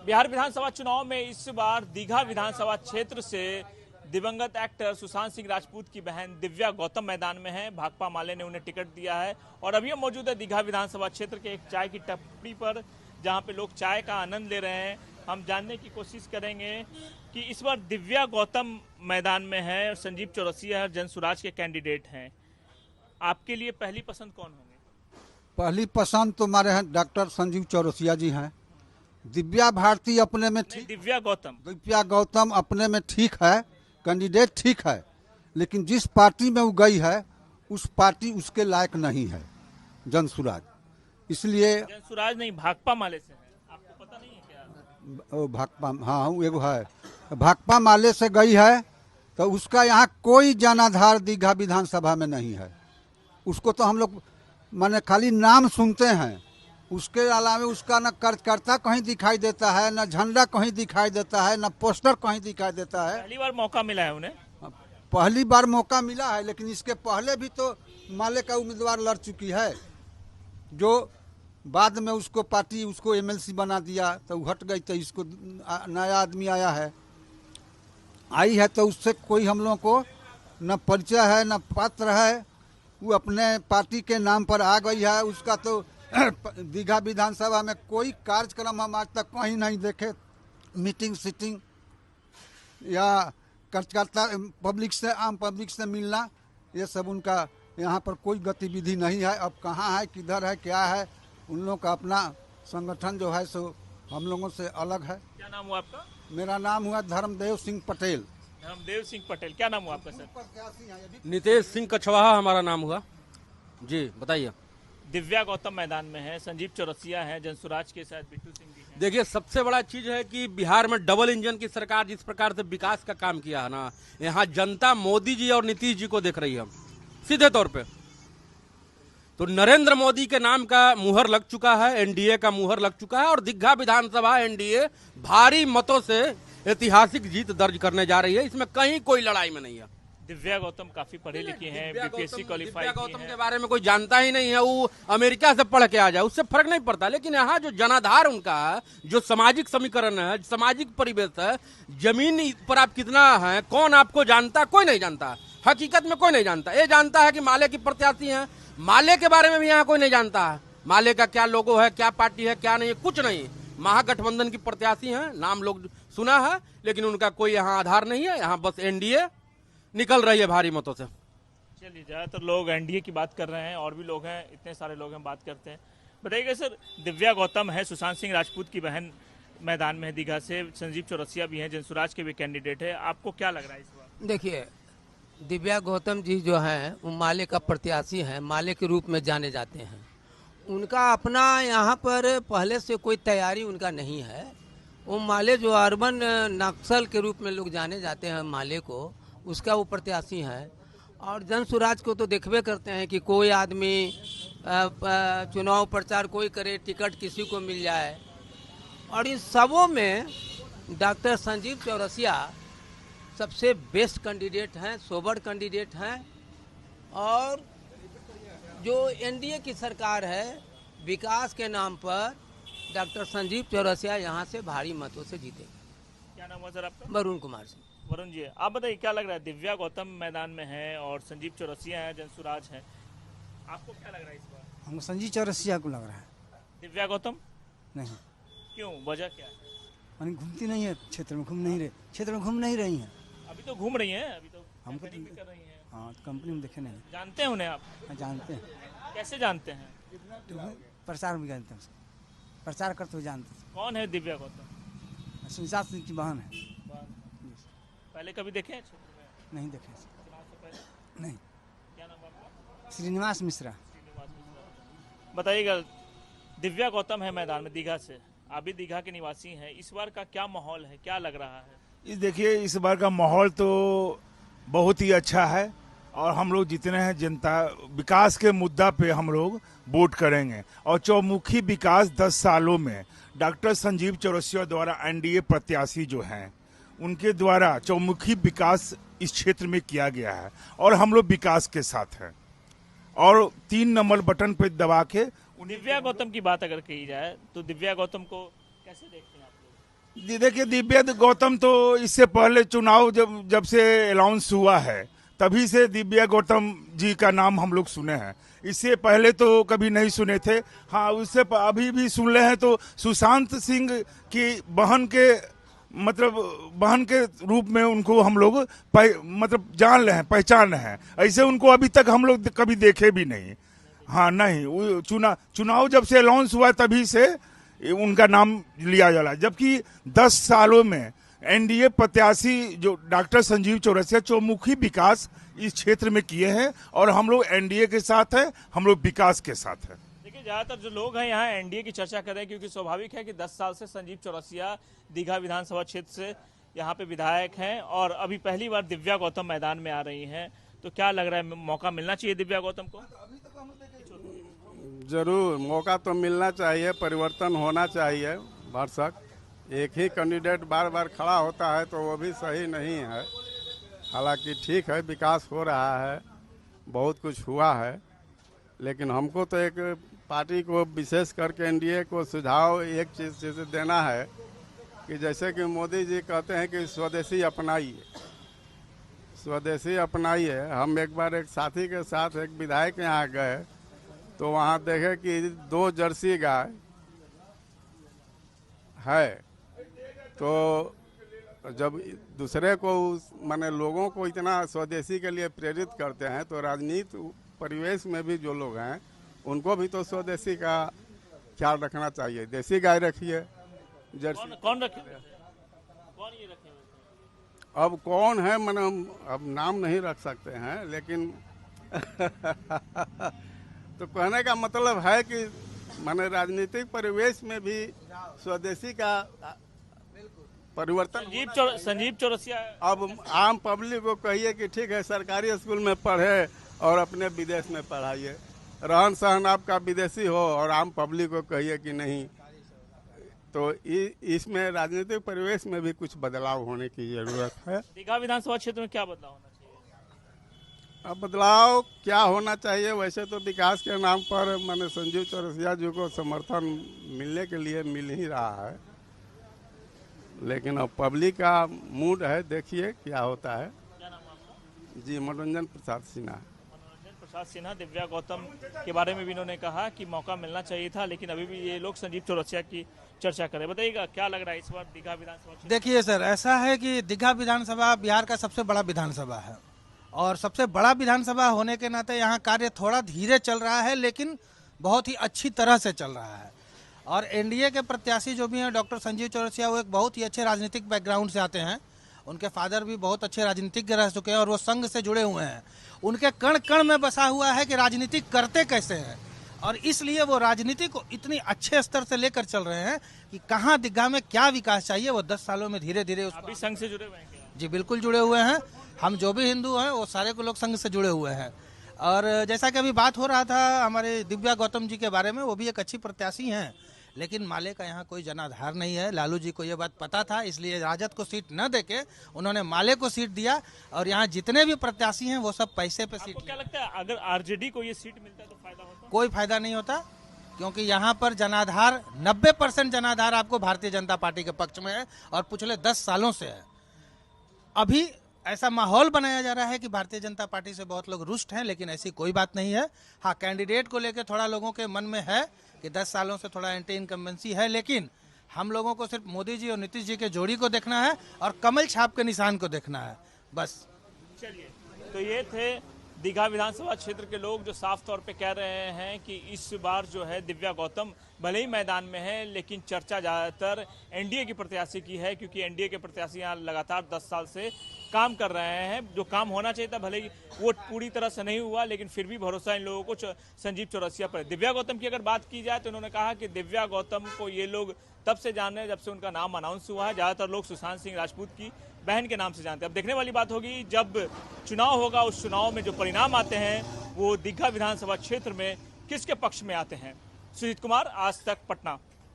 बिहार विधानसभा चुनाव में इस बार दीघा विधानसभा क्षेत्र से दिवंगत एक्टर सुशांत सिंह राजपूत की बहन दिव्या गौतम मैदान में है। भाकपा माले ने उन्हें टिकट दिया है और अभी हम मौजूद है दीघा विधानसभा क्षेत्र के एक चाय की टपरी पर, जहां पे लोग चाय का आनंद ले रहे हैं। हम जानने की कोशिश करेंगे कि इस बार दिव्या गौतम मैदान में है और संजीव चौरसिया जनसुराज के कैंडिडेट हैं। आपके लिए पहली पसंद कौन होंगे? पहली पसंद तो हमारे हैं डॉक्टर संजीव चौरसिया जी हैं। दिव्या भारती अपने में ठीक, दिव्या गौतम अपने में ठीक है, कैंडिडेट ठीक है, लेकिन जिस पार्टी में वो गई है उस पार्टी उसके लायक नहीं है, जनसुराज। इसलिए जनसुराज नहीं, भाकपा माले से है। आपको पता नहीं है क्या? भाकपा, हाँ एगो है, भाकपा माले से गई है तो उसका यहाँ कोई जनाधार दीघा विधानसभा में नहीं है। उसको तो हम लोग माने खाली नाम सुनते हैं, उसके अलावा उसका न कार्यकर्ता कहीं दिखाई देता है, न झंडा कहीं दिखाई देता है, न पोस्टर कहीं दिखाई देता है। पहली बार मौका मिला है उन्हें? पहली बार मौका मिला है, लेकिन इसके पहले भी तो माले का उम्मीदवार लड़ चुकी है, जो बाद में उसको पार्टी उसको एमएलसी बना दिया तो हट गई, तो इसको नया आदमी आया है, आई है तो उससे कोई हम लोगों को न परिचय है न पात्र है। वो अपने पार्टी के नाम पर आ गई है। उसका तो दीघा विधानसभा में कोई कार्यक्रम हम आज तक कहीं नहीं देखे, मीटिंग सीटिंग या कार्यकर्ता पब्लिक से, आम पब्लिक से मिलना, ये सब उनका यहाँ पर कोई गतिविधि नहीं है। अब कहाँ है, किधर है, क्या है, उन लोगों का अपना संगठन जो है सो हम लोगों से अलग है। क्या नाम हुआ आपका? मेरा नाम हुआ धर्मदेव सिंह पटेल। धर्मदेव सिंह पटेल। क्या नाम हुआ आपका सर? नितेश सिंह कछवाहा हमारा नाम हुआ जी। बताइए। दिव्या गौतम मैदान में है, संजीव चौरसिया है, जनसुराज के साथ बिट्टू सिंह भी हैं। देखिए, सबसे बड़ा चीज है कि बिहार में डबल इंजन की सरकार जिस प्रकार से विकास का काम किया है ना, यहाँ जनता मोदी जी और नीतीश जी को देख रही है सीधे तौर पे। तो नरेंद्र मोदी के नाम का मुहर लग चुका है, एनडीए का मुहर लग चुका है और दीघा विधानसभा एनडीए भारी मतों से ऐतिहासिक जीत दर्ज करने जा रही है। इसमें कहीं कोई लड़ाई में नहीं है। दिव्या गौतम काफी पढ़े लिखे हैं, बीपीएससी क्वालिफाई दिव्या गौतम के बारे में कोई जानता ही नहीं है। वो अमेरिका से पढ़ के आ जाए उससे फर्क नहीं पड़ता, लेकिन यहाँ जो जनाधार उनका है, जो सामाजिक समीकरण है, सामाजिक परिवेश है, जमीन पर आप कितना है, कौन आपको जानता, कोई नहीं जानता। हकीकत में कोई नहीं जानता। ये जानता है कि माले की प्रत्याशी है, माले के बारे में भी यहाँ कोई नहीं जानता है। माले का क्या लोगो है, क्या पार्टी है, क्या नहीं है, कुछ नहीं। महागठबंधन की प्रत्याशी है, नाम लोग सुना है, लेकिन उनका कोई यहाँ आधार नहीं है। यहाँ बस एनडीए निकल रही है भारी मतों से। चलिए, ज्यादातर लोग एनडीए की बात कर रहे हैं, और भी लोग हैं, इतने सारे लोग हैं, बात करते हैं। बताइएगा सर, दिव्या गौतम है, सुशांत सिंह राजपूत की बहन मैदान में है दीघा से, संजीव चौरसिया भी हैं, जनसुराज के भी कैंडिडेट है। आपको क्या लग रहा है इस बार? देखिए, दिव्या गौतम जी जो हैं वो माले का प्रत्याशी हैं, माले के रूप में जाने जाते हैं। उनका अपना यहाँ पर पहले से कोई तैयारी उनका नहीं है। वो माले जो अर्बन नक्सल के रूप में लोग जाने जाते हैं माले को, उसका वो प्रत्याशी है। और जनसुराज को तो देखबे करते हैं कि कोई आदमी चुनाव प्रचार कोई करे, टिकट किसी को मिल जाए। और इन सबों में डॉक्टर संजीव चौरसिया सबसे बेस्ट कैंडिडेट हैं, सोबर कैंडिडेट हैं। और जो एनडीए की सरकार है, विकास के नाम पर डॉक्टर संजीव चौरसिया यहाँ से भारी मतों से जीतेंगे। क्या नाम हुआ सर आपका? वरुण कुमार सिंह। वरुण जी, आप बताइए क्या लग रहा है? दिव्या गौतम मैदान में है और संजीव चौरसिया है, जनसुराज है, आपको क्या लग रहा है इस बार? हमको संजीव चौरसिया को लग रहा है। दिव्या गौतम नहीं। क्यों, वजह क्या है? मानी घूमती नहीं है क्षेत्र में, घूम नहीं रही हैं। अभी तो घूम रही हैं, अभी तो हमको कैंपेनिंग भी कर रही हैं। हाँ, तो कंपनी में देखे नहीं। जानते हैं उन्हें आप? हाँ, जानते हैं। कैसे जानते हैं? तो प्रचार में जानते हैं, प्रचार करते हुए जानते हैं। कौन है दिव्या गौतम? सुशांत सिंह की बहन है। पहले कभी देखे हैं क्षेत्र में? नहीं देखे। चुनाव से पहले? नहीं। क्या नाम है आपका? श्रीनिवास मिश्रा। बताइएगा, दिव्या गौतम है मैदान में दीघा से, आप भी दीघा के निवासी हैं, इस बार का क्या माहौल है, क्या लग रहा है? देखिए, इस बार का माहौल तो बहुत ही अच्छा है और हम लोग जितने हैं जनता, विकास के मुद्दा पे हम लोग वोट करेंगे। और चौमुखी विकास 10 सालों में डॉक्टर संजीव चौरसिया द्वारा एनडीए प्रत्याशी जो हैं, उनके द्वारा चौमुखी विकास इस क्षेत्र में किया गया है और हम लोग विकास के साथ हैं। और 3 नंबर बटन पे दबा के दिव्या गौतम की बात अगर कही जाए तो दिव्या गौतम को कैसे देखते हैं आप लोग? देखिए दिव्या गौतम तो इससे पहले चुनाव जब से अनाउंस हुआ है तभी से दिव्या गौतम जी का नाम हम लोग सुने हैं। इससे पहले तो कभी नहीं सुने थे। हाँ, उससे अभी भी सुन रहे हैं तो सुशांत सिंह की बहन के रूप में उनको हम लोग मतलब जान रहे हैं, पहचान रहे हैं। ऐसे उनको अभी तक हम लोग कभी देखे भी नहीं। हाँ नहीं, चुनाव जब से अनाउंस हुआ तभी से उनका नाम लिया जा रहा है। जबकि 10 सालों में एनडीए प्रत्याशी जो डॉक्टर संजीव चौरसिया चौमुखी विकास इस क्षेत्र में किए हैं और हम लोग एनडीए के साथ हैं, हम लोग विकास के साथ हैं। देखिए ज्यादातर जो लोग हैं यहाँ एनडीए की चर्चा कर रहे हैं क्योंकि स्वाभाविक है कि 10 साल से संजीव चौरसिया दीघा विधानसभा क्षेत्र से यहाँ पे विधायक हैं और अभी पहली बार दिव्या गौतम मैदान में आ रही हैं। तो क्या लग रहा है, मौका मिलना चाहिए दिव्या गौतम को? जरूर मौका तो मिलना चाहिए, परिवर्तन होना चाहिए। भरसक एक ही कैंडिडेट बार बार खड़ा होता है तो वो भी सही नहीं है। हालांकि ठीक है, विकास हो रहा है, बहुत कुछ हुआ है, लेकिन हमको तो एक पार्टी को विशेष करके एनडीए को सुझाव एक चीज़ जैसे देना है कि जैसे कि मोदी जी कहते हैं कि स्वदेशी अपनाइए, स्वदेशी अपनाइए। हम एक बार एक साथी के साथ एक विधायक यहाँ गए तो वहाँ देखे कि 2 जर्सी गाय है। तो जब दूसरे को माने लोगों को इतना स्वदेशी के लिए प्रेरित करते हैं तो राजनीति परिवेश में भी जो लोग हैं उनको भी तो स्वदेशी का ख्याल रखना चाहिए। देसी गाय रखिए, जर्सी। कौन रखे? कौन ये रखे? अब कौन है मैंने अब नाम नहीं रख सकते हैं, लेकिन तो कहने का मतलब है कि माने राजनीतिक परिवेश में भी स्वदेशी का परिवर्तन। संजीव चौरसिया अब आम पब्लिक को कहिए कि ठीक है सरकारी स्कूल में पढ़े और अपने विदेश में पढ़ाइए, रहन सहन आपका विदेशी हो, और आम पब्लिक को कहिए कि नहीं। तो इसमें राजनीतिक परिवेश में भी कुछ बदलाव होने की जरूरत है। दीघा विधानसभा क्षेत्र में क्या बदलाव होना चाहिए? अब बदलाव क्या होना चाहिए, वैसे तो विकास के नाम पर मैंने संजीव चौरसिया जी को समर्थन मिलने के लिए मिल ही रहा है, लेकिन अब पब्लिक का मूड है, देखिए क्या होता है। क्या नाम है आपका? जी मनोरंजन प्रसाद सिन्हा। मनोरंजन प्रसाद सिन्हा। दिव्या गौतम के बारे में भी इन्होंने कहा कि मौका मिलना चाहिए था, लेकिन अभी भी ये लोग संजीव चौरसिया की चर्चा करें। बताइएगा क्या लग रहा है इस बार दीघा विधानसभा? देखिए सर, ऐसा है कि दीघा विधानसभा बिहार का सबसे बड़ा विधानसभा है और सबसे बड़ा विधानसभा होने के नाते यहाँ कार्य थोड़ा धीरे चल रहा है, लेकिन बहुत ही अच्छी तरह से चल रहा है। और एनडीए के प्रत्याशी जो भी हैं डॉक्टर संजीव चौरसिया, वो एक बहुत ही अच्छे राजनीतिक बैकग्राउंड से आते हैं। उनके फादर भी बहुत अच्छे राजनीतिज्ञ रह चुके हैं और वो संघ से जुड़े हुए हैं। उनके कण कण में बसा हुआ है कि राजनीति करते कैसे हैं, और इसलिए वो राजनीति को इतनी अच्छे स्तर से लेकर चल रहे हैं कि कहाँ दीघा में क्या विकास चाहिए वो 10 सालों में धीरे धीरे अभी संघ से जुड़े हुए हैं क्या? जी बिल्कुल जुड़े हुए हैं। हम जो भी हिंदू हैं वो सारे को लोग संघ से जुड़े हुए हैं। और जैसा कि अभी बात हो रहा था हमारे दिव्या गौतम जी के बारे में, वो भी एक अच्छी प्रत्याशी हैं, लेकिन माले का यहाँ कोई जनाधार नहीं है। लालू जी को ये बात पता था, इसलिए राजद को सीट न देके उन्होंने माले को सीट दिया। और यहाँ जितने भी प्रत्याशी हैं वो सब पैसे पे सीट। क्या लगता है अगर आरजेडी को ये सीट मिलता है तो फायदा होता? कोई फायदा नहीं होता, क्योंकि यहाँ पर जनाधार 90% जनाधार आपको भारतीय जनता पार्टी के पक्ष में है और पिछले 10 सालों से है। अभी ऐसा माहौल बनाया जा रहा है कि भारतीय जनता पार्टी से बहुत लोग रुष्ट हैं, लेकिन ऐसी कोई बात नहीं है। हाँ, कैंडिडेट को लेकर थोड़ा लोगों के मन में है कि 10 सालों से थोड़ा एंटी इनकम्बेंसी है, लेकिन हम लोगों को सिर्फ मोदी जी और नीतीश जी के जोड़ी को देखना है और कमल छाप के निशान को देखना है, बस। चलिए, तो ये थे दीघा विधानसभा क्षेत्र के लोग जो साफ तौर पे कह रहे हैं कि इस बार जो है दिव्या गौतम भले ही मैदान में है, लेकिन चर्चा ज़्यादातर एनडीए की प्रत्याशी की है, क्योंकि एनडीए के प्रत्याशी यहाँ लगातार 10 साल से काम कर रहे हैं। जो काम होना चाहिए था भले ही वो पूरी तरह से नहीं हुआ, लेकिन फिर भी भरोसा इन लोगों को संजीव चौरसिया पर। दिव्या गौतम की अगर बात की जाए तो उन्होंने कहा कि दिव्या गौतम को ये लोग तब से जान रहे हैं जब से उनका नाम अनाउंस हुआ है। ज़्यादातर लोग सुशांत सिंह राजपूत की बहन के नाम से जानते हैं। अब देखने वाली बात होगी जब चुनाव होगा, उस चुनाव में जो परिणाम आते हैं वो दीघा विधानसभा क्षेत्र में किसके पक्ष में आते हैं। सुजीत कुमार, आज तक, पटना।